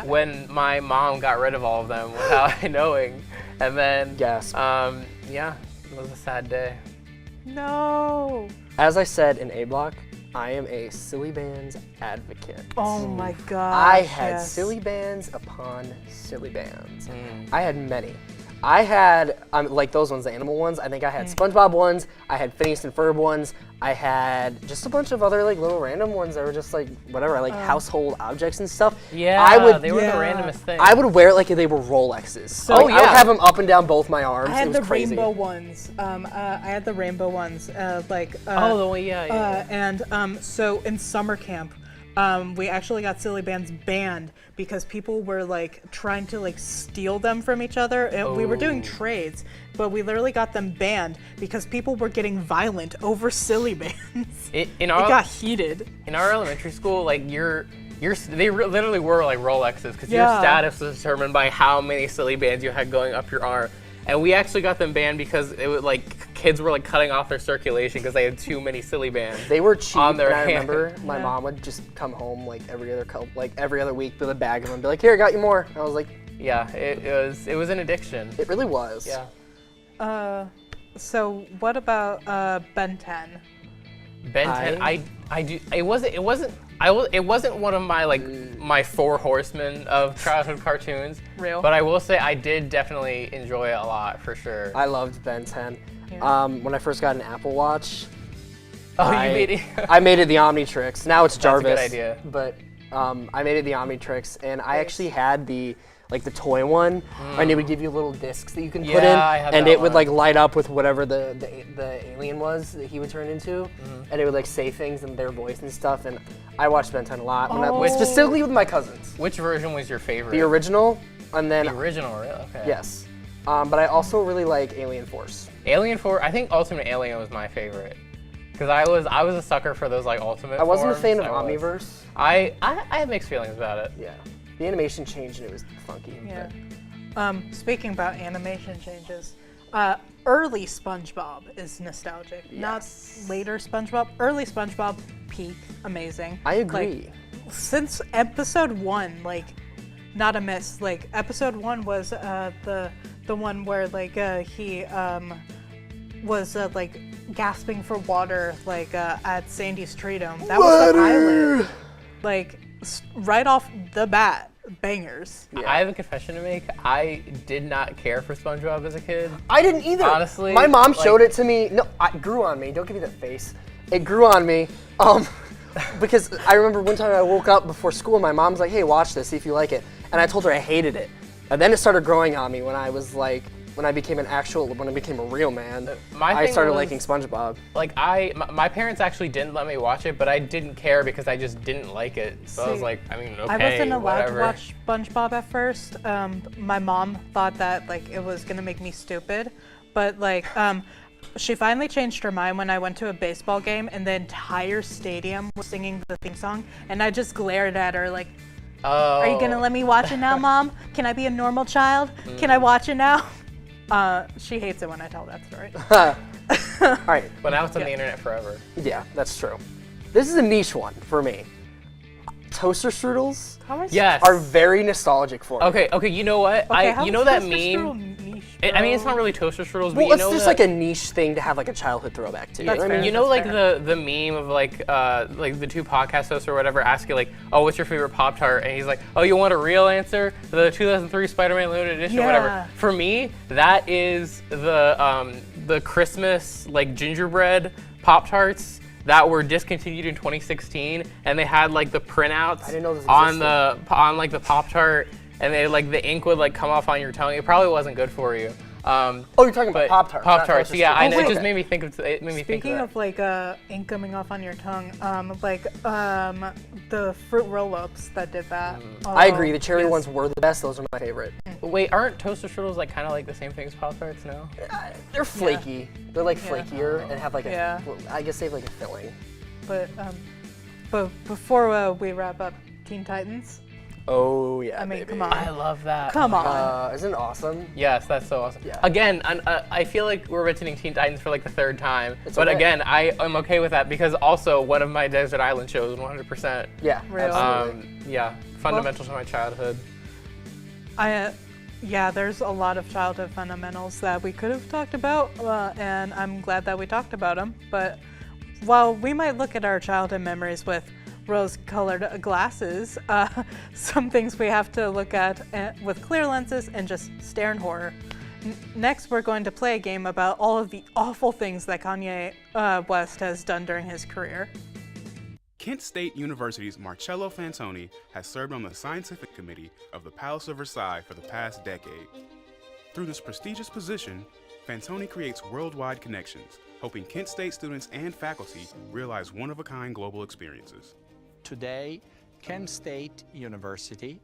when my mom got rid of all of them without knowing, and then Gasp. Yeah, it was a sad day. No. As I said in A Block, I am a silly bands advocate. Oh my god. I had yes. silly bands upon silly bands. I had many. I had, like those ones, the animal ones, I think I had SpongeBob ones, I had Phineas and Ferb ones, I had just a bunch of other like little random ones that were just like whatever, like household objects and stuff. Yeah, they were the randomest thing. I would wear it like if they were Rolexes. So I would have them up and down both my arms. I had it was the crazy. rainbow ones. I had the rainbow ones. So in summer camp, we actually got silly bands banned because people were like trying to like steal them from each other. And we were doing trades, but we literally got them banned because people were getting violent over silly bands. It got heated. In our elementary school, like literally were like Rolexes because your Yeah. status was determined by how many silly bands you had going up your arm. and we actually got them banned because it was like kids were like cutting off their circulation because they had too many silly bands. They were cheap, on their and I hand. remember my mom would just come home like every other week with a bag of them and be like, "Here, I got you more." And I was like, Yeah, it was an addiction. It really was. Yeah. So what about Ben 10? Ben 10, I do. It wasn't one of my my four horsemen of childhood cartoons. Real. But I will say I did definitely enjoy it a lot for sure. I loved Ben 10. Yeah. When I first got an Apple Watch, Oh, you made it. I made it the Omnitrix. Now it's Jarvis. That's a good idea. But I made it the Omnitrix, and I actually had the toy one, and it would give you little discs that you can put in, I had and that it would one. light up with whatever the alien was that he would turn into, and it would say things in their voice and stuff. And I watched Ben 10 a lot, specifically with my cousins. Which version was your favorite? The original, and then the original, really? Okay. Yes, but I also really like Alien Force. Alien Force. I think Ultimate Alien was my favorite because I was a sucker for those Ultimate. I wasn't a fan of forms. Omniverse. I had mixed feelings about it. Yeah. The animation changed and it was funky. Yeah. Speaking about animation changes, early SpongeBob is nostalgic. Yes. Not later SpongeBob. Early SpongeBob, peak, amazing. I agree. Since episode 1, not a miss. Episode 1 was the one where he was gasping for water at Sandy's Tree Dome. That was the pilot. Right off the bat, bangers. I have a confession to make. I did not care for SpongeBob as a kid. I didn't either. Honestly. My mom showed it to me. No, it grew on me. Don't give me that face. It grew on me. Because I remember one time I woke up before school and my mom's like, "Hey, watch this, see if you like it." And I told her I hated it. And then it started growing on me when I was when I became a real man, I started liking SpongeBob. My parents actually didn't let me watch it, but I didn't care because I just didn't like it. So I was like, okay, I wasn't allowed whatever. to watch SpongeBob at first. My mom thought that it was gonna make me stupid, but she finally changed her mind when I went to a baseball game and the entire stadium was singing the theme song, and I just glared at her like, "Are you gonna let me watch it now, Mom? Can I be a normal child? Can I watch it now?" She hates it when I tell that story. All right. But now it's on the internet forever. Yeah, that's true. This is a niche one for me. Toaster strudels are very nostalgic for me. Okay, you know what? Okay, you know that meme? I mean, it's not really toaster strudels, but Well, you it's know just a niche thing to have a childhood throwback to. You know, the meme of the two podcast hosts or whatever ask you "Oh, what's your favorite Pop-Tart?" And he's like, "Oh, you want a real answer? The 2003 Spider-Man Limited Edition or whatever." For me, that is the Christmas gingerbread Pop-Tarts that were discontinued in 2016, and they had the printouts on the Pop-Tart, and they the ink would come off on your tongue. It probably wasn't good for you. Oh, you're talking about Pop-Tarts. Pop-Tarts, yeah. I know. It just made me think of it. Speaking of ink coming off on your tongue, the fruit roll-ups that did that. I agree. The cherry ones were the best. Those are my favorite. Wait, aren't toaster strudels kind of the same thing as Pop-Tarts? No. They're flaky. Yeah. They're flakier and have I guess they have a filling. But before we wrap up, Teen Titans. Oh yeah, I mean, baby. come on. I love that. Come on. Isn't it awesome? Yes, that's so awesome. Yeah. Again, I feel like we're mentioning Teen Titans for the third time. It's but okay. again, I'm okay with that because also one of my Desert Island shows, 100%. Yeah, absolutely. Yeah, fundamental to my childhood. There's a lot of childhood fundamentals that we could have talked about, and I'm glad that we talked about them. But while we might look at our childhood memories with rose-colored glasses, some things we have to look at with clear lenses and just stare in horror. Next, we're going to play a game about all of the awful things that Kanye West has done during his career. Kent State University's Marcello Fantoni has served on the scientific committee of the Palace of Versailles for the past decade. Through this prestigious position, Fantoni creates worldwide connections, helping Kent State students and faculty realize one-of-a-kind global experiences. Today, Kent State University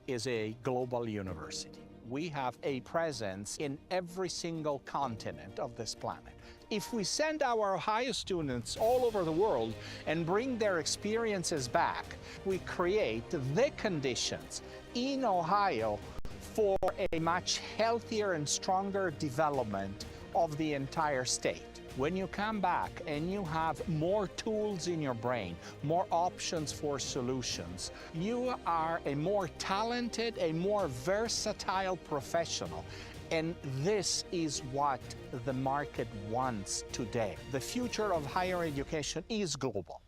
is a global university. We have a presence in every single continent of this planet. If we send our Ohio students all over the world and bring their experiences back, we create the conditions in Ohio for a much healthier and stronger development of the entire state. When you come back and you have more tools in your brain, more options for solutions, you are a more talented, a more versatile professional. And this is what the market wants today. The future of higher education is global.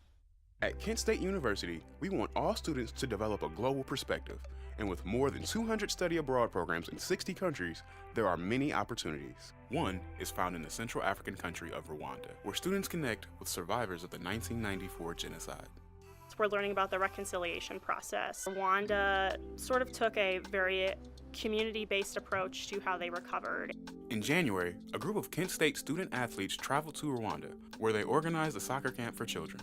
At Kent State University, we want all students to develop a global perspective. And with more than 200 study abroad programs in 60 countries, there are many opportunities. One is found in the Central African country of Rwanda, where students connect with survivors of the 1994 genocide. We're learning about the reconciliation process. Rwanda sort of took a very community-based approach to how they recovered. In January, a group of Kent State student athletes traveled to Rwanda, where they organized a soccer camp for children.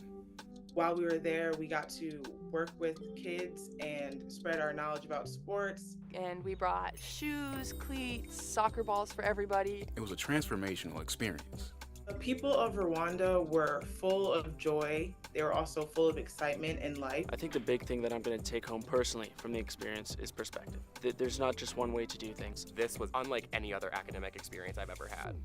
While we were there, we got to work with kids and spread our knowledge about sports. And we brought shoes, cleats, soccer balls for everybody. It was a transformational experience. The people of Rwanda were full of joy. They were also full of excitement in life. I think the big thing that I'm going to take home personally from the experience is perspective. There's not just one way to do things. This was unlike any other academic experience I've ever had.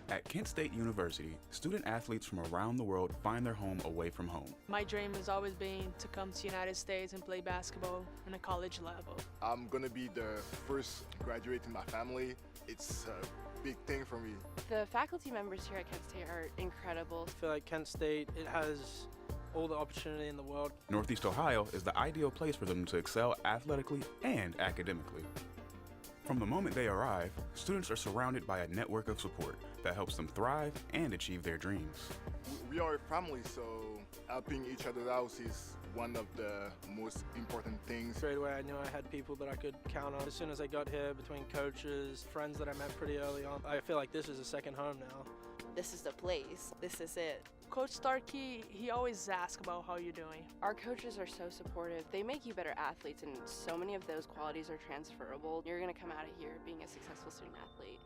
At Kent State University, student athletes from around the world find their home away from home. My dream has always been to come to the United States and play basketball on a college level. I'm going to be the first graduate in my family. It's a big thing for me. The faculty members here at Kent State are incredible. I feel like Kent State, it has all the opportunity in the world. Northeast Ohio is the ideal place for them to excel athletically and academically. From the moment they arrive, students are surrounded by a network of support that helps them thrive and achieve their dreams. We are a family, so helping each other out is one of the most important things. Straight away, I knew I had people that I could count on. As soon as I got here, between coaches, friends that I met pretty early on, I feel like this is a second home now. This is the place. This is it. Coach Starkey, he always asks about how you're doing. Our coaches are so supportive. They make you better athletes, and so many of those qualities are transferable. You're going to come out of here being a successful student athlete.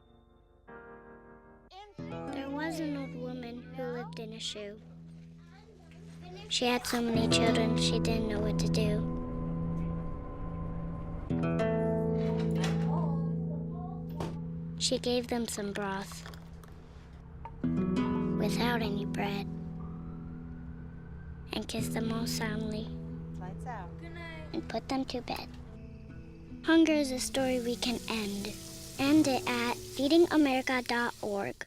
There was an old woman who lived in a shoe. She had so many children, she didn't know what to do. She gave them some broth without any bread and kissed them all soundly. Lights out. Good night. And put them to bed. Hunger is a story we can end. End it at feedingamerica.org.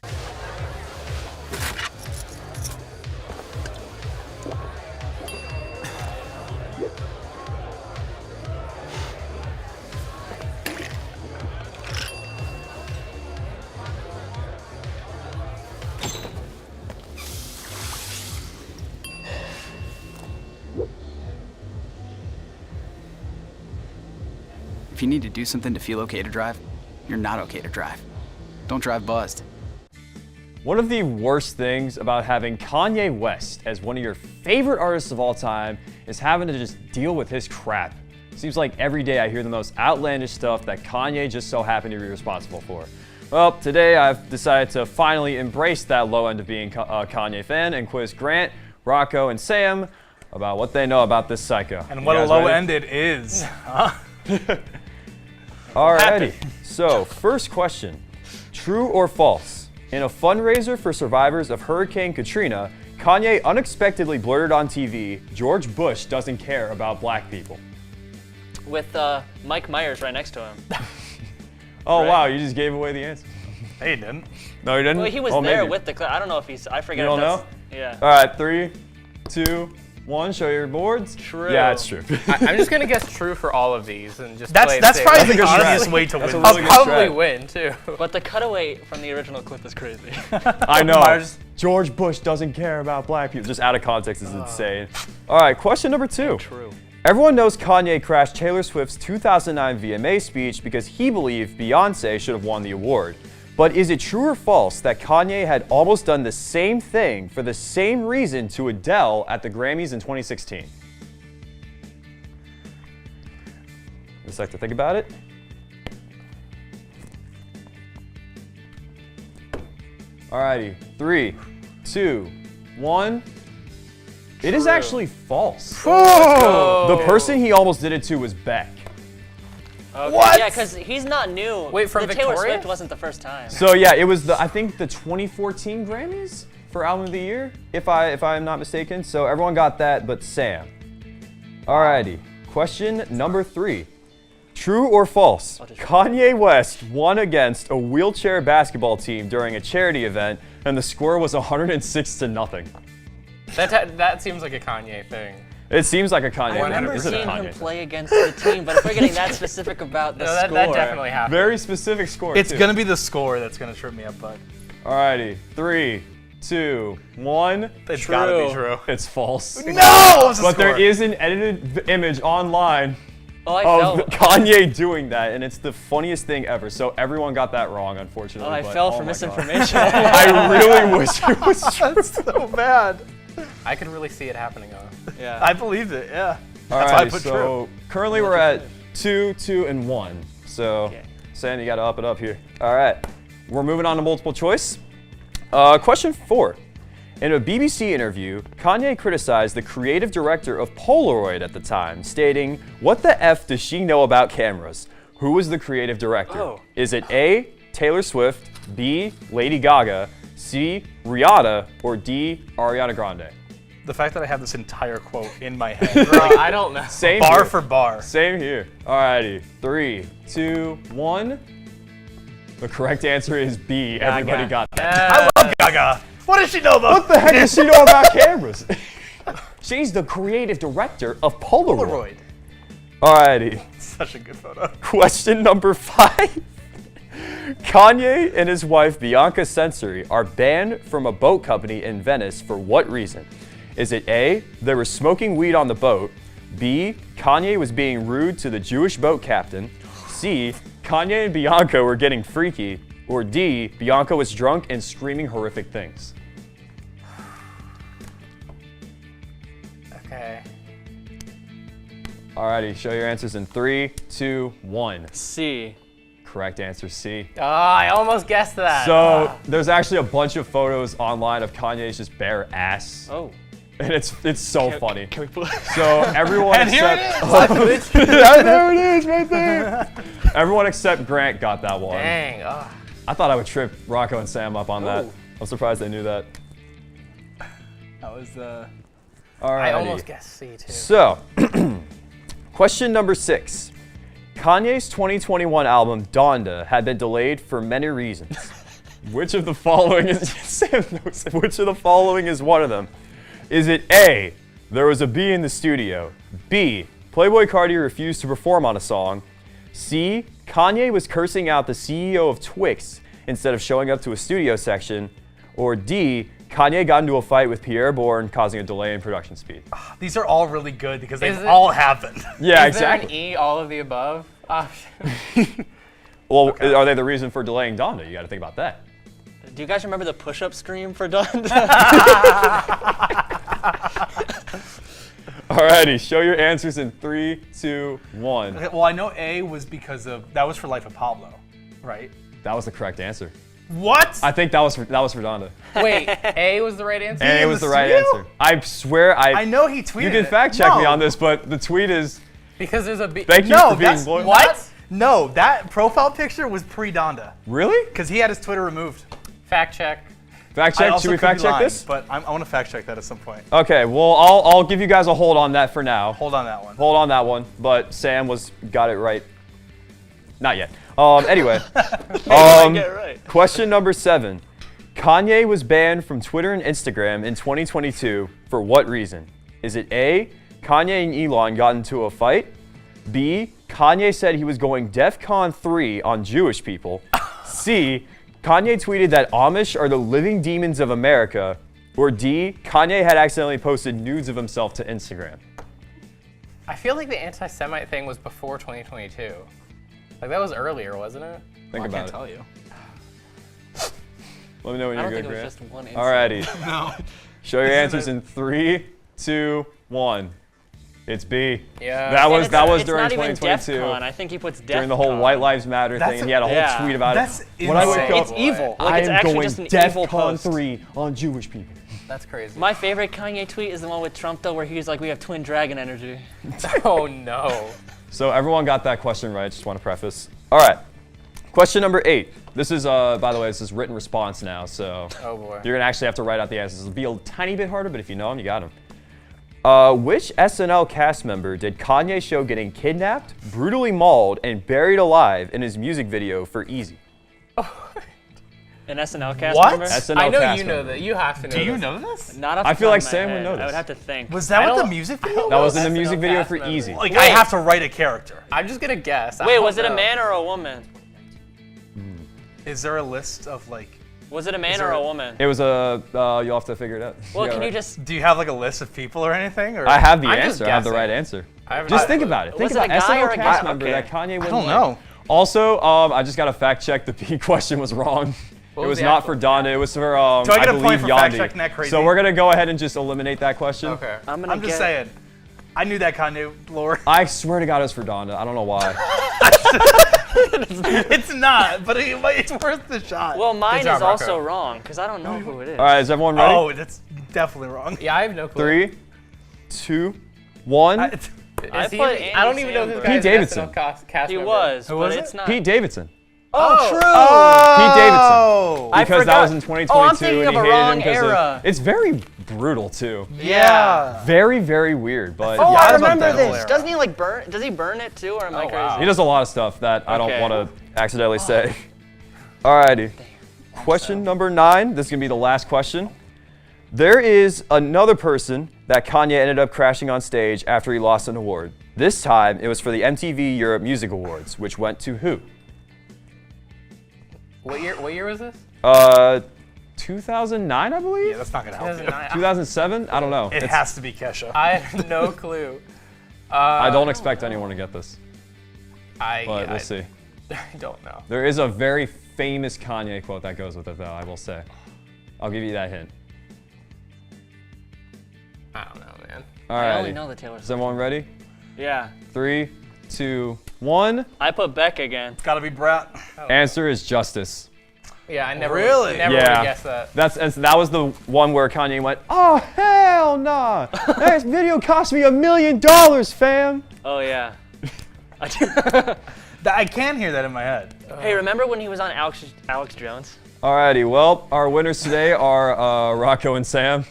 If you need to do something to feel okay to drive, you're not okay to drive. Don't drive buzzed. One of the worst things about having Kanye West as one of your favorite artists of all time is having to just deal with his crap. Seems like every day I hear the most outlandish stuff that Kanye just so happened to be responsible for. Well, today I've decided to finally embrace that low end of being a Kanye fan and quiz Grant, Rocco, and Sam about what they know about this psycho. And what a low end it is. Huh? Alrighty, so first question. True or false? In a fundraiser for survivors of Hurricane Katrina, Kanye unexpectedly blurted on TV, George Bush doesn't care about black people. With Mike Myers right next to him. Oh, right. Wow, you just gave away the answer. Hey, you didn't. No, you didn't? Well, he was there with the clip. I don't know if he's, I forget. You don't know? Yeah. All right, 3, 2, 1, show your boards. True. Yeah, it's true. I'm just gonna guess true for all of these and just that's play it that's safe. probably the obvious way to win. I'll probably win too. But the cutaway from the original clip is crazy. I know. George Bush doesn't care about black people. Just out of context is insane. All right, question number 2. True. Everyone knows Kanye crashed Taylor Swift's 2009 VMA speech because he believed Beyonce should have won the award. But is it true or false that Kanye had almost done the same thing for the same reason to Adele at the Grammys in 2016? Just like to think about it. Alrighty, 3, 2, 1. It is actually false. Oh. The person he almost did it to was Beck. Okay. What? Yeah, because he's not new. Wait, from the Taylor Victoria? Swift wasn't the first time. So yeah, it was I think the 2014 Grammys for Album of the Year, if I'm not mistaken. So everyone got that, but Sam. Alrighty, question number 3. True or false? Kanye West won against a wheelchair basketball team during a charity event, and the score was 106-0. That seems like a Kanye thing. It seems like a Kanye. I remember Is it a seeing Kanye him thing? play against the team, but if we're getting that specific about the score, that definitely happened. Very specific score. It's too. gonna be the score that's gonna trip me up, bud. Alrighty, 3, 2, 1. It's gotta be true. It's false. No! But there is an edited image online Oh, of Kanye doing that, and it's the funniest thing ever. So everyone got that wrong, unfortunately. Oh, I but, fell for my misinformation. God. I really wish it was true. That's so bad. I could really see it happening though. Yeah. I believed it, yeah. All That's why I right, put so true. currently we're at 2, 2, and 1. So, Sam, you got to up it up here. All right, we're moving on to multiple choice. Question 4. In a BBC interview, Kanye criticized the creative director of Polaroid at the time, stating, "What the F does she know about cameras? Who was the creative director? Oh. Is it A, Taylor Swift, B, Lady Gaga, C, Rihanna, or D, Ariana Grande?" The fact that I have this entire quote in my head. Bro, I don't know. Same bar here. for bar. Same here. Alrighty, 3, 2, 1. The correct answer is B. Everybody got that. I love Gaga. What does she know about? What the heck does she know about cameras? She's the creative director of Polaroid. Alrighty. Such a good photo. Question number 5. Kanye and his wife Bianca Sensory are banned from a boat company in Venice for what reason? Is it A, they were smoking weed on the boat, B, Kanye was being rude to the Jewish boat captain, C, Kanye and Bianca were getting freaky, or D, Bianca was drunk and screaming horrific things? Okay. Alrighty, show your answers in 3, 2, 1. C. Correct answer, C. Oh, I almost guessed that. So there's actually a bunch of photos online of Kanye's just bare ass. Oh. And it's so funny. Can we pull So everyone And here except it is. there it is, right there. Everyone except Grant got that one. Dang. I thought I would trip Rocco and Sam up on that. Ooh. I'm surprised they knew that. That was All right. I almost guessed C too. So, question number 6. Kanye's 2021 album Donda had been delayed for many reasons. Which of the following is Sam knows it. Which of the following is one of them? Is it A, there was a bee in the studio, B, Playboi Carti refused to perform on a song, C, Kanye was cursing out the CEO of Twix instead of showing up to a studio section, or D, Kanye got into a fight with Pierre Bourne, causing a delay in production speed? These are all really good because they've Is it- all happened. Yeah, Is there exactly. an E, all of the above? Well, are they the reason for delaying Donda? You got to think about that. Do you guys remember the push-up stream for Donda? Alrighty, show your answers in 3, 2, 1. Okay, well, I know A was because that was for Life of Pablo, right? That was the correct answer. What? I think that was for Donda. Wait, A was the right answer? A was the right answer. I swear I know he tweeted You can it. fact check me No. on this, but the tweet is Because there's a B. thank you No, for being that's loyal. what? No, that profile picture was pre-Donda Really? because he had his Twitter removed. Fact check. Fact I check? also Should we could fact be check lying, this? But I want to fact check that at some point. Okay, well I'll give you guys a hold on that for now. Hold on that one. Hold on that one. But Sam got it right. Not yet. Anyway. Get it right. Question number 7. Kanye was banned from Twitter and Instagram in 2022 for what reason? Is it A, Kanye and Elon got into a fight? B, Kanye said he was going DEFCON 3 on Jewish people? C, Kanye tweeted that Amish are the living demons of America? Or D, Kanye had accidentally posted nudes of himself to Instagram? I feel like the anti-Semite thing was before 2022. Like that was earlier, wasn't it? Think I about can't it. tell you. Let me know when I you're don't good, think it was Grant. just one answer. Alrighty. No. Show your answers in 3, 2, 1. It's B. Yeah. That was It's during not even 2022. DEFCON. I think he puts DEFCON. During the whole White Lives Matter thing, and he had a whole Yeah. tweet about That's it. When I would insane. go, It's evil. Like, I it's am actually going just an evil DEFCON post. 3 on Jewish people. That's crazy. My favorite Kanye tweet is the one with Trump, though, where he's like, we have twin dragon energy. Oh, no. So everyone got that question right, just want to preface. All right, question number 8. This is, by the way, this is written response now, so oh boy. You're going to actually have to write out the answers. It'll be a tiny bit harder, but if you know them, you got them. Which SNL cast member did Kanye show getting kidnapped, brutally mauled, and buried alive in his music video for Easy? An SNL cast What? member? SNL I know cast you know member. that. You have to know Do you this. know this? Not off I the feel top like of my Sam would head. know I this. would have to think. Was that I what the don't- music I video don't That know was in the SNL music video cast for member. Easy. Like, I have to write a character. I'm just gonna guess. I Wait, don't was it a know. man or a woman? Is there a list of, like... Was it a man Is or there a a- woman? It was a, you'll have to figure it out. Well, Yeah, can you right. just... Do you have, like, a list of people or anything? Or? I have the I'm just answer. I have the guessing. right answer. I have Just no think clue. about it. Think Was it a about guy or SNL a cast guy? member Okay. that Kanye would I don't like. know. Also, I just got to fact check the B question was wrong. What It was was the not actual- for Donda. It was for Do I get a believe point for fact Yandi. checking that crazy? So we're gonna go ahead and just eliminate that question. Okay. I'm just saying. I knew that Kanye lore. I swear to God, it was for Donda. I don't know why. It's not, but it's worth the shot. Well, mine Good job, is also Rocco. wrong, because I don't know who it is. All right, is everyone ready? Oh, that's definitely wrong. Yeah, I have no clue. 3, 2, 1. Is I he put even- I don't Andy even know who Samberg. this guy is. Pete Davidson. SNL cast He member. was, Who but was it's it? not. Pete Davidson. Oh, true. Pete Davidson. Oh. I Because that forgot. was in 2022 Oh, I'm thinking and of he a hated wrong him 'cause era. it's very brutal too. Yeah. Very, very weird, but Oh, Yeah, I I was on remember that this. era. Doesn't he like burn? Does he burn it too, or am I crazy? wow. he does a lot of stuff that I don't Okay. want to accidentally say. Alrighty. Question number 9. This is going to be the last question. There is another person that Kanye ended up crashing on stage after he lost an award. This time, it was for the MTV Europe Music Awards, which went to who? What year was this? 2009, I believe? Yeah, that's not gonna help you. 2009. 2007? I don't know. It has to be Kesha. I have no clue. I don't expect anyone to get this, but I we'll see. I don't know. There is a very famous Kanye quote that goes with it, though, I will say. I'll give you that hint. I don't know, man. I only Alrighty. know the Taylor Is Swift. everyone ready? Yeah. 3, 2, 1. I put Beck again. It's gotta be Brat. Answer is Justice. Yeah, I never Really? never would have guessed that. That was the one where Kanye went, oh, hell nah. That video cost me $1 million, fam. Oh yeah. I can hear that in my head. Hey, remember when he was on Alex Jones? Alrighty, well, our winners today are Rocco and Sam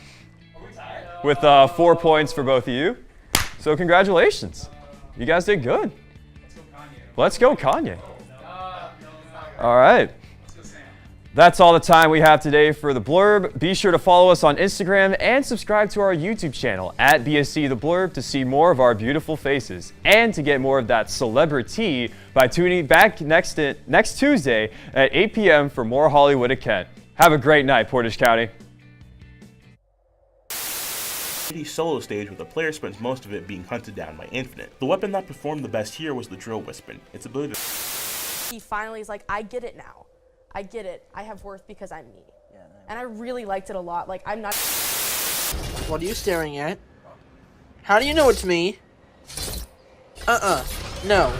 with 4 points for both of you. So congratulations. You guys did good. Let's go Kanye. All right. That's all the time we have today for The Blurb. Be sure to follow us on Instagram and subscribe to our YouTube channel at BSC The Blurb to see more of our beautiful faces and to get more of that celebrity by tuning back next Tuesday at 8 p.m. for more Hollywood at Kent. Have a great night, Portage County. Solo stage where the player spends most of it being hunted down by Infinite. The weapon that performed the best here was the Drill Wispen. Its ability to... He finally is like, I get it now. I get it. I have worth because I'm me. And I really liked it a lot. Like, I'm not... What are you staring at? How do you know it's me? No.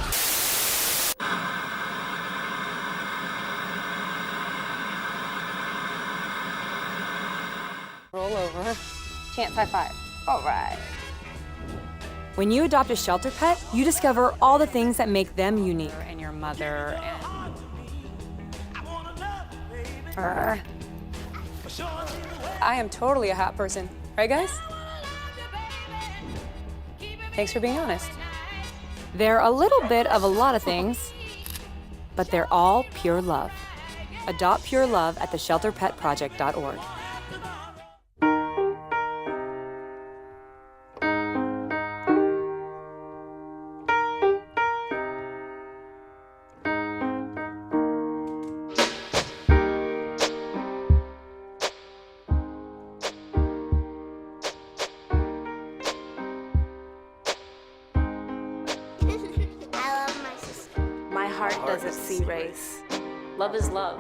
Roll over. Chance high five. All right. When you adopt a shelter pet, you discover all the things that make them unique. And your mother and... I am totally a hot person. Right, guys? Thanks for being honest. They're a little bit of a lot of things, but they're all pure love. Adopt pure love at theshelterpetproject.org. My heart doesn't see race. Love is love.